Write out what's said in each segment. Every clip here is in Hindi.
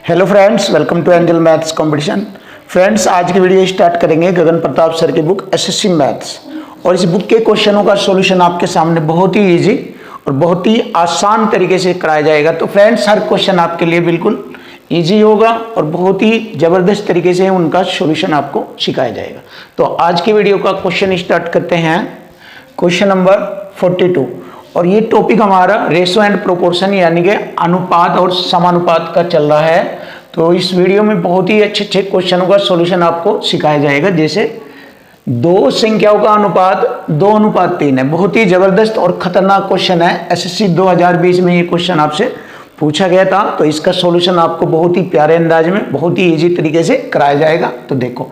Hello friends, welcome to angel maths competition. Friends, आज की वीडियो स्टार्ट करेंगे गगन प्रताप सर की बुक एसएससी मैथ्स। और इस बुक के क्वेश्चनों का सॉल्यूशन आपके सामने बहुत ही इजी और बहुत ही आसान तरीके से कराया जाएगा। तो फ्रेंड्स, हर क्वेश्चन आपके लिए बिल्कुल इजी होगा और बहुत ही जबरदस्त तरीके से उनका सॉल्यूशन आपको सिखाया जाएगा। तो आज की वीडियो का क्वेश्चन स्टार्ट करते हैं। क्वेश्चन नंबर 42 और ये टॉपिक हमारा रेशो एंड प्रोपोर्शन यानी कि अनुपात और समानुपात का चल रहा है। तो इस वीडियो में बहुत ही अच्छे अच्छे क्वेश्चनों का सॉल्यूशन आपको सिखाया जाएगा। जैसे दो संख्याओं का अनुपात 2:3 है। बहुत ही जबरदस्त और खतरनाक क्वेश्चन है। एसएससी 2020 में ये क्वेश्चन आपसे पूछा गया था। तो इसका सॉल्यूशन आपको बहुत ही प्यारे अंदाज में बहुत ही इजी तरीके से कराया जाएगा। तो देखो,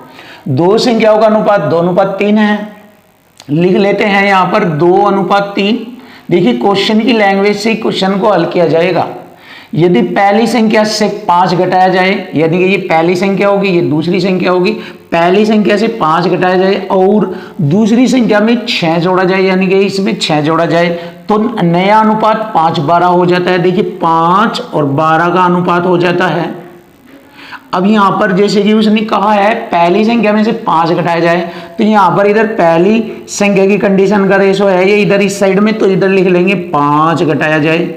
दो संख्याओं का अनुपात 2:3 है। लिख लेते हैं यहाँ पर 2:3। देखिए, क्वेश्चन की लैंग्वेज से क्वेश्चन को हल किया जाएगा। यदि पहली संख्या से 5 घटाया जाए, यानी कि ये पहली संख्या होगी, ये दूसरी संख्या होगी, पहली संख्या से 5 घटाया जाए और दूसरी संख्या में 6 जोड़ा जाए, यानी कि इसमें 6 जोड़ा जाए, तो नया अनुपात 5:12 हो जाता है। देखिए, 5 और 12 का अनुपात हो जाता है। अब यहाँ पर जैसे कि उसने कहा है पहली संख्या में से 5 घटाया जाए, तो यहाँ पर इधर पहली संख्या की कंडीशन का रेशो है ये इधर इस साइड में, तो इधर लिख लेंगे 5 घटाया जाए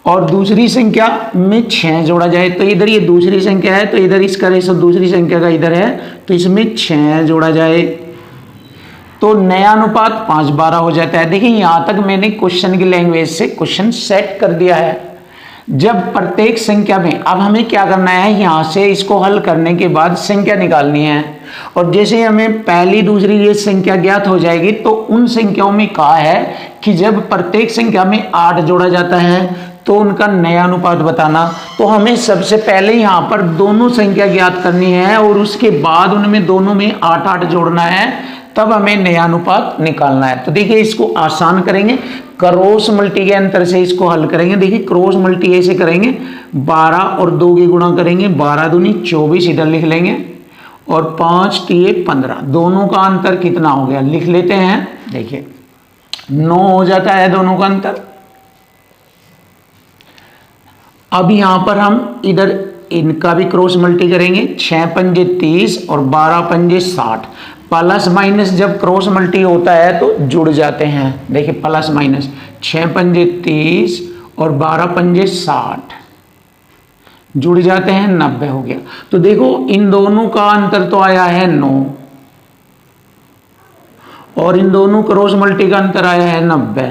और दूसरी संख्या में 6 जोड़ा जाए, तो इधर ये दूसरी संख्या है तो इधर इसका रेशो दूसरी संख्या का इधर है, तो इसमें 6 जोड़ा जाए, तो नया अनुपात 5:12 हो जाता है। देखिए, यहाँ तक मैंने क्वेश्चन की लैंग्वेज से क्वेश्चन सेट कर दिया है। जब प्रत्येक संख्या में अब हमें क्या करना है, यहाँ से इसको हल करने के बाद संख्या निकालनी है। और जैसे हमें पहली दूसरी ये संख्या ज्ञात हो जाएगी, तो उन संख्याओं में कहा है कि जब प्रत्येक संख्या में 8 जोड़ा जाता है तो उनका नया अनुपात बताना। तो हमें सबसे पहले यहाँ पर दोनों संख्या ज्ञात करनी है और उसके बाद उनमें दोनों में 8-8 जोड़ना है, तब हमें नया अनुपात निकालना है। तो देखिए, इसको आसान करेंगे, क्रॉस मल्टी के अंतर से इसको हल करेंगे। देखिए, क्रॉस मल्टी ऐसे करेंगे, 12 और 2 की गुणा करेंगे, 12 दूनी 24 इधर लिख लेंगे और 5 3 15, दोनों का अंतर कितना हो गया लिख लेते हैं। देखिए, 9 हो जाता है दोनों का अंतर। अब यहां पर हम इधर इनका भी क्रॉस मल्टी करेंगे, 6 पंजे 30 और 12 पंजे 60। प्लस माइनस जब क्रॉस मल्टी होता है तो जुड़ जाते हैं। देखिए, प्लस माइनस 6 पंजे 30 और 12 पंजे 60 जुड़ जाते हैं, 90 हो गया। तो देखो, इन दोनों का अंतर तो आया है 9 और इन दोनों क्रॉस मल्टी का अंतर आया है 90।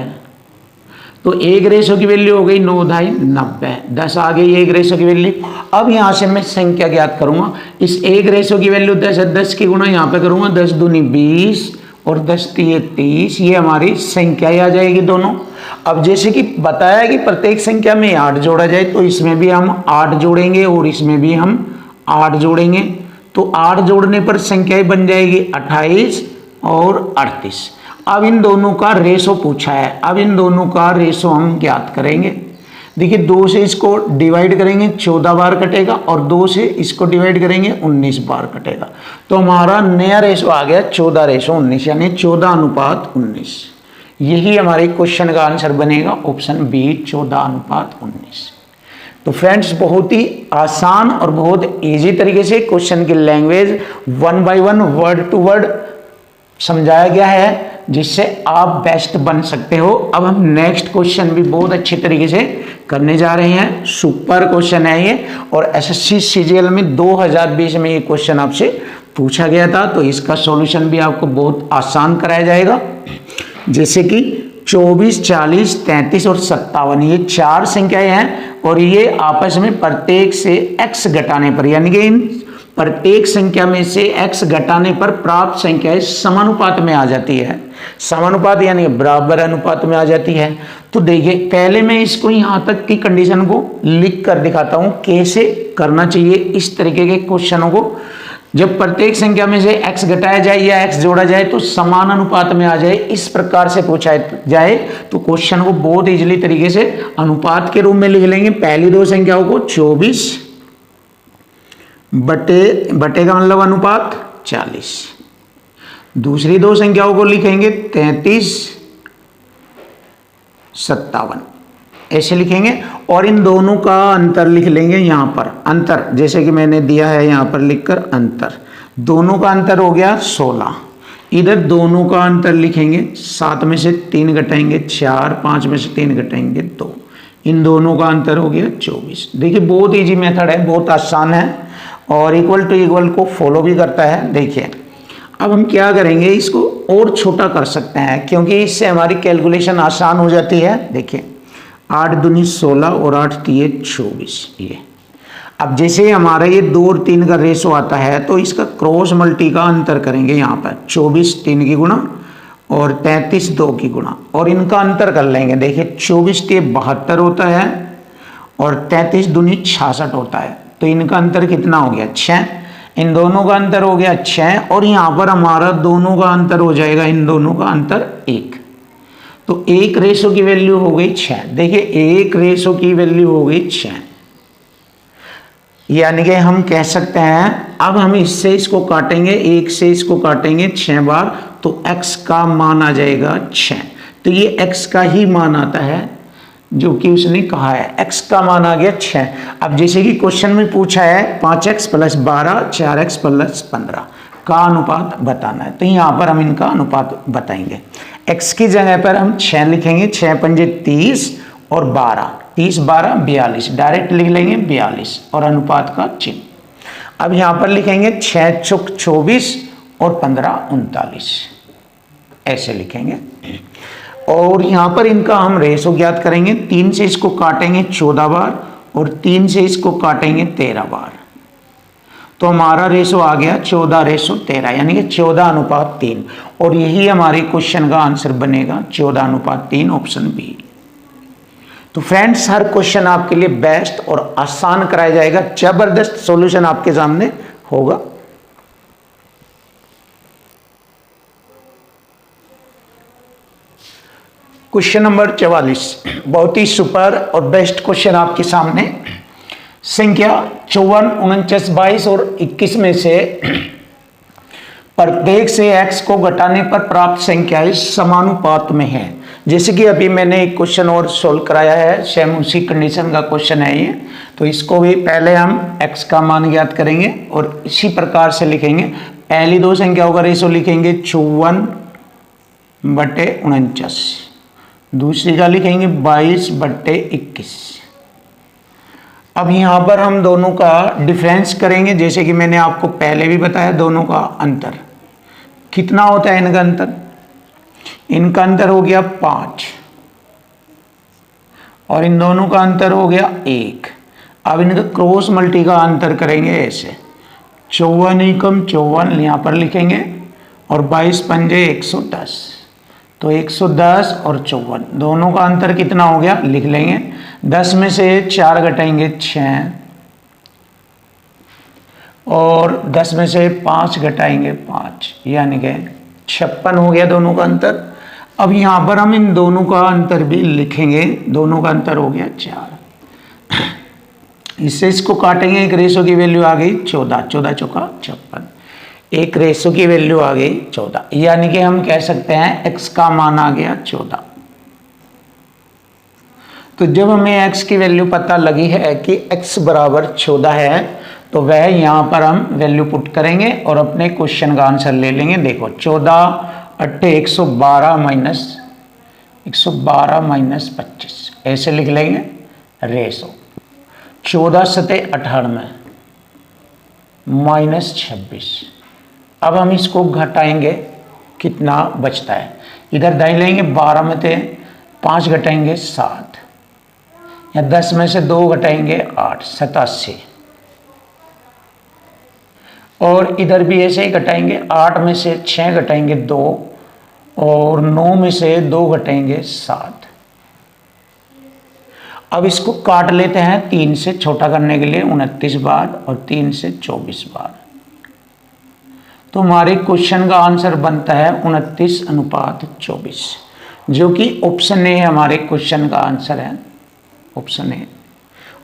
तो एक रेशो की वैल्यू हो गई 9 धाई 90, 10 आ गई एक रेशो की वैल्यू। अब यहां से मैं संख्या ज्ञात करूंगा। इस एक रेशो की वैल्यू 10 है, 10 की गुणा यहां पे करूंगा, 10 दूनी 20 और 10 3 30, ये हमारी संख्या आ जाएगी दोनों। अब जैसे कि बताया कि प्रत्येक संख्या में 8 जोड़ा जाए, तो इसमें भी हम 8 जोड़ेंगे और इसमें भी हम 8 जोड़ेंगे। तो 8 जोड़ने पर संख्याएं बन जाएगी 28 और 38। अब इन दोनों का रेशो पूछा है, अब इन दोनों का रेशो हम ज्ञात करेंगे। देखिए, 2 से इसको डिवाइड करेंगे 14 बार कटेगा और 2 से इसको डिवाइड करेंगे 19 बार कटेगा। तो हमारा नया रेशो आ गया 14:19, यानी 14:19। यही हमारे क्वेश्चन का आंसर बनेगा, ऑप्शन बी 14:19। तो फ्रेंड्स, बहुत ही आसान और बहुत ईजी तरीके से क्वेश्चन की language 1 by 1 word to word समझाया गया है, जिससे आप बेस्ट बन सकते हो। अब हम नेक्स्ट क्वेश्चन भी बहुत अच्छे तरीके से करने जा रहे हैं। सुपर क्वेश्चन है ये और एसएससी सीजीएल में 2020 में ये क्वेश्चन आपसे पूछा गया था। तो इसका सॉल्यूशन भी आपको बहुत आसान कराया जाएगा। जैसे कि 24, 40, 33 और 57 ये 4 संख्याएं हैं और ये आपस में प्रत्येक से x घटाने पर, यानी कि इन प्रत्येक संख्या में से x घटाने पर प्राप्त संख्याएं समानुपात में आ जाती है। समानुपात यानी बराबर अनुपात में आ जाती है। तो देखिए, पहले मैं इसको यहां तक की कंडीशन को लिख कर दिखाता हूं कैसे करना चाहिए इस तरीके के क्वेश्चनों को। जब प्रत्येक संख्या में से x घटाया जाए या x जोड़ा जाए तो समान अनुपात में आ जाए, इस प्रकार से पूछा जाए तो क्वेश्चन को बहुत इजीली तरीके से अनुपात के रूप में लिख लेंगे। पहली दो संख्याओं को 24 बटे का मतलब अनुपात 40, दूसरी दो संख्याओं को लिखेंगे 33, 57। ऐसे लिखेंगे और इन दोनों का अंतर लिख लेंगे यहाँ पर। अंतर जैसे कि मैंने दिया है यहाँ पर लिखकर अंतर, दोनों का अंतर हो गया 16। इधर दोनों का अंतर लिखेंगे, 7 में से 3 घटाएंगे 4, 5 में से 3 घटाएंगे 2, इन दोनों का अंतर हो गया 24। देखिए बहुत इजी मेथड है, बहुत आसान है और इक्वल टू इक्वल को फॉलो भी करता है। देखिए अब हम क्या करेंगे, इसको और छोटा कर सकते हैं क्योंकि इससे हमारी कैलकुलेशन आसान हो जाती है। देखिए 8 दूनी 16 और 8 तिये 24। ये अब जैसे हमारा ये 2 और 3 का रेशो आता है तो इसका क्रॉस मल्टी का अंतर करेंगे यहाँ पर, 24 3 की गुणा और 33 2 की गुणा, और इनका अंतर कर लेंगे। देखिए 24 तिये 72 होता है और 33 दूनी 66 होता है, तो इनका अंतर कितना हो गया 6। इन दोनों का अंतर हो गया 6 और यहाँ पर हमारा दोनों का अंतर हो जाएगा, इन दोनों का अंतर 1। तो 1 रेशो की वैल्यू हो गई 6। देखिए 1 रेशो की वैल्यू हो गई 6, यानी कि हम कह सकते हैं अब हम इससे इसको काटेंगे, 1 से इसको काटेंगे 6 बार तो x का मान आ जाएगा 6। तो ये x का ही मान आता है जो कि उसने कहा है, x का मान आ गया 6। अब जैसे कि क्वेश्चन में पूछा है 5x + 12 4x + 15 का अनुपात बताना है, तो यहाँ पर हम इनका अनुपात बताएंगे। x की जगह पर हम 6 लिखेंगे, 6 पंजे 30 और 12, 30 12 42, डायरेक्ट लिख लेंगे 42 और अनुपात का चिन्ह। अब यहाँ पर लिखेंगे 6 चौक 24 और 15 39, ऐसे लिखेंगे। और यहाँ पर इनका हम रेशो ज्ञात करेंगे, 3 से इसको काटेंगे 14 बार और 3 से इसको काटेंगे 13 बार, तो हमारा रेशो आ गया 14:13, यानी कि 14:3, और यही हमारे क्वेश्चन का आंसर बनेगा 14:3, ऑप्शन बी। तो फ्रेंड्स हर क्वेश्चन आपके लिए बेस्ट और आसान कराया जाएगा, जबरदस्त सॉल्यूशन आपके सामने होगा। क्वेश्चन नंबर 44 बहुत ही सुपर और बेस्ट क्वेश्चन आपके सामने। संख्या 54, 49, 22 और 21 में से प्रत्येक से x को घटाने पर प्राप्त संख्याएं समानुपात में है। जैसे कि अभी मैंने एक क्वेश्चन और सोल्व कराया है, सेम उसी कंडीशन का क्वेश्चन है ये, तो इसको भी पहले हम x का मान ज्ञात करेंगे और इसी प्रकार से लिखेंगे। पहली दो संख्याओं का रेशो लिखेंगे 54/49, दूसरी का लिखेंगे 22/21। अब यहाँ पर हम दोनों का डिफरेंस करेंगे, जैसे कि मैंने आपको पहले भी बताया, दोनों का अंतर कितना होता है। इनका अंतर हो गया 5 और इन दोनों का अंतर हो गया 1। अब इनका क्रॉस मल्टी का अंतर करेंगे ऐसे, 54 एकम 54 यहाँ पर लिखेंगे और 22 पंजे 110, तो 110 और 54 दोनों का अंतर कितना हो गया लिख लेंगे। 10 में से 4 घटाएंगे 6 और 10 में से 5 घटाएंगे 5, यानी कि 56 हो गया दोनों का अंतर। अब यहाँ पर हम इन दोनों का अंतर भी लिखेंगे, दोनों का अंतर हो गया 4। इससे इसको काटेंगे, एक रेशो की वैल्यू आ गई 14, 14 चौका 56, एक रेशो की वैल्यू आ गई 14, यानी कि हम कह सकते हैं x का मान आ गया 14। तो जब हमें x की वैल्यू पता लगी है कि x बराबर 14 है, तो वह यहाँ पर हम वैल्यू पुट करेंगे और अपने क्वेश्चन का आंसर ले लेंगे। देखो 14 8 112 माइनस 25, ऐसे लिख लेंगे रेशो। 14 7 98 माइनस 26। अब हम इसको घटाएंगे, कितना बचता है, इधर दाई लेंगे, 12 में से 5 घटाएंगे 7, या 10 में से 2 घटाएंगे 8, 87, और इधर भी ऐसे ही घटाएंगे, 8 में से 6 घटाएंगे 2 और 9 में से 2 घटाएंगे 7। अब इसको काट लेते हैं 3 से छोटा करने के लिए 29 बार और 3 से 24 बार, तो हमारे क्वेश्चन का आंसर बनता है 29:24, जो कि ऑप्शन ए हमारे क्वेश्चन का आंसर है, ऑप्शन ए।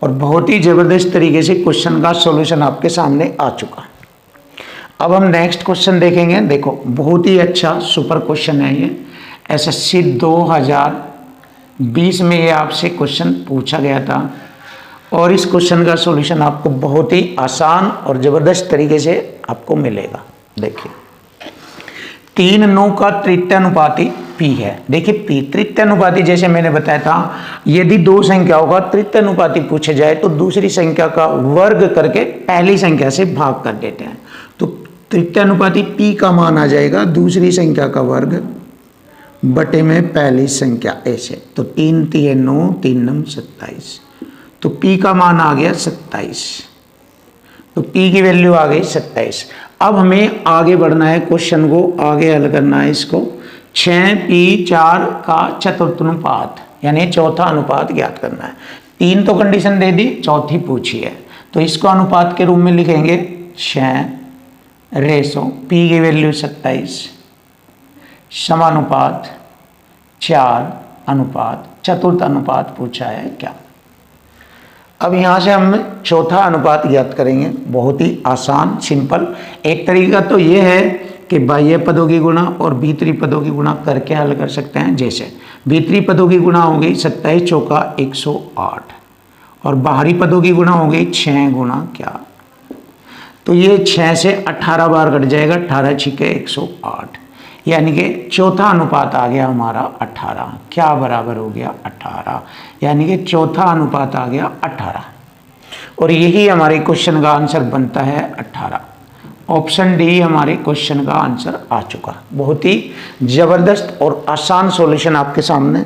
और बहुत ही ज़बरदस्त तरीके से क्वेश्चन का सॉल्यूशन आपके सामने आ चुका। अब हम नेक्स्ट क्वेश्चन देखेंगे। देखो बहुत ही अच्छा सुपर क्वेश्चन है ये, एसएससी 20 में ये आपसे क्वेश्चन पूछा गया था और इस क्वेश्चन का सॉल्यूशन आपको बहुत ही आसान और ज़बरदस्त तरीके से आपको मिलेगा। देखिए 3 9 का तृतीयानुपाती p है। देखिए p तृतीयानुपाती, जैसे मैंने बताया था, यदि दो संख्याओं का तृतीयानुपाती पूछे जाए तो दूसरी संख्या का वर्ग करके पहली संख्या से भाग कर देते हैं। तो तृतीयानुपाती p का मान आ जाएगा दूसरी संख्या का वर्ग बटे में पहली संख्या, ऐसे। तो 3 3 9 3 9 27, तो p का मान आ गया 27, तो p की वैल्यू आ गई 27। अब हमें आगे बढ़ना है, क्वेश्चन को आगे हल करना है। इसको 6p4 का चतुर्थानुपात यानी चौथा अनुपात ज्ञात करना है। 3 तो कंडीशन दे दी, चौथी पूछी है, तो इसको अनुपात के रूप में लिखेंगे 6 p की वैल्यू 27 समानुपात 4 अनुपात चतुर्थ अनुपात पूछा है क्या। अब यहाँ से हम चौथा अनुपात ज्ञात करेंगे, बहुत ही आसान सिंपल। एक तरीका तो ये है कि बाह्य पदों की गुणा और भीतरी पदों की गुणा करके हल कर सकते हैं। जैसे भीतरी पदों की गुणा हो गई 27 चौका 108 और बाहरी पदों की गुणा हो गई 6 गुणा क्या, तो ये 6 से 18 बार कट जाएगा, 18 छिके 108, यानी कि चौथा अनुपात आ गया हमारा 18। क्या बराबर हो गया 18, यानी कि चौथा अनुपात आ गया 18 और यही हमारे क्वेश्चन का आंसर बनता है 18। ऑप्शन डी हमारे क्वेश्चन का आंसर आ चुका। बहुत ही ज़बरदस्त और आसान सॉल्यूशन आपके सामने